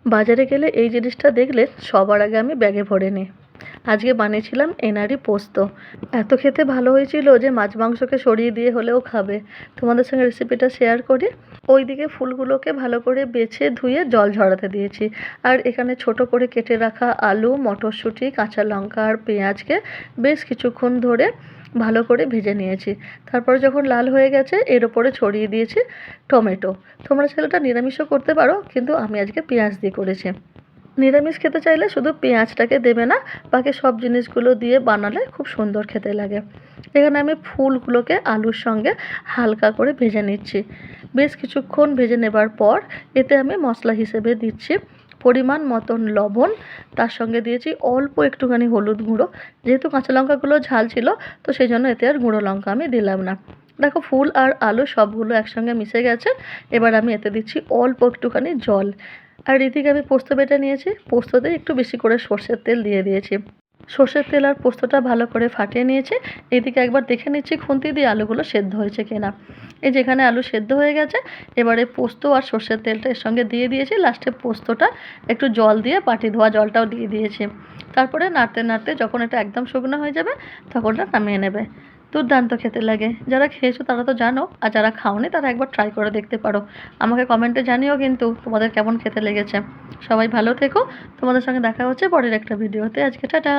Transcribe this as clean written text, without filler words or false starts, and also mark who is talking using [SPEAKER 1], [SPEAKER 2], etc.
[SPEAKER 1] বাজারে গেলে এই জিনিসটা দেখলে সবার আগে আমি ব্যাগে ভরে নিই। আজকে বানিয়েছিলাম এনারি পোস্ত। এত খেতে ভালো হয়েছিল যে মাছ মাংসকে সরিয়ে দিয়ে হলেও খাবে। তোমাদের সঙ্গে রেসিপিটা শেয়ার করি। ওইদিকে ফুলগুলোকে ভালো করে বেছে ধুয়ে জল ঝরাতে দিয়েছি। আর এখানে ছোট করে কেটে রাখা আলু, মটরশুঁটি, কাঁচা লঙ্কা আর পেঁয়াজকে বেশ কিছুক্ষণ ধরে ভালো করে ভেজে নিয়েছি। তারপরে যখন লাল হয়ে গেছে এর ওপরে ছড়িয়ে দিয়েছি টমেটো। তোমরা চাইলে এটা নিরামিষও করতে পারো, কিন্তু আমি আজকে পেঁয়াজ দিয়ে করেছি। নিরামিষ খেতে চাইলে শুধু পেঁয়াজটাকে দেবে না, বাকি সব জিনিসগুলো দিয়ে বানালে খুব সুন্দর খেতে লাগে। এখানে আমি ফুলগুলোকে আলুর সঙ্গে হালকা করে ভেজে নিচ্ছি। বেশ কিছুক্ষণ ভেজে নেবার পর এতে আমি মশলা হিসেবে দিচ্ছি পরিমাণ মতন লবণ, তার সঙ্গে দিয়েছি অল্প একটুখানি হলুদ গুঁড়ো। যেহেতু কাঁচা লঙ্কাগুলো ঝাল ছিল, তো সেই জন্য এতে আর গুঁড়ো লঙ্কা আমি দিলাম না। দেখো ফুল আর আলু সবগুলো একসঙ্গে মিশে গেছে। এবার আমি এতে দিচ্ছি অল্প একটুখানি জল। আর এদিকে আমি পোস্ত বেটে নিয়েছি। পোস্ততে একটু বেশি করে সর্ষের তেল দিয়ে দিয়েছি। সর্ষের তেল আর পোস্তটা ভালো করে ফাটিয়ে নিয়েছি। এদিকে একবার দেখে নিচ্ছি খুন্তি দিয়ে আলুগুলো সেদ্ধ হয়েছে কিনা। এই যেখানে আলু সেদ্ধ হয়ে গেছে, এবারে পোস্ত আর সর্ষের তেলটা এর সঙ্গে দিয়ে দিয়েছি। লাস্টে পোস্তটা একটু জল দিয়ে বাটি ধোয়া জলটাও দিয়ে দিয়েছি। তারপরে নাড়তে নাড়তে যখন এটা একদম শুকনো হয়ে যাবে তখন এটা নামিয়ে নেবে। দুর্দান্ত খেতে লাগে। যারা খেয়েছো তারা তো জানো, আর যারা খাওনি তারা একবার ট্রাই করে দেখতে পারো। আমাকে কমেন্টে জানিও কিন্তু তোমাদের কেমন খেতে লেগেছে। সবাই ভালো থেকো। তোমাদের সঙ্গে দেখা হচ্ছে পরের একটা ভিডিওতে। আজকে টাটা।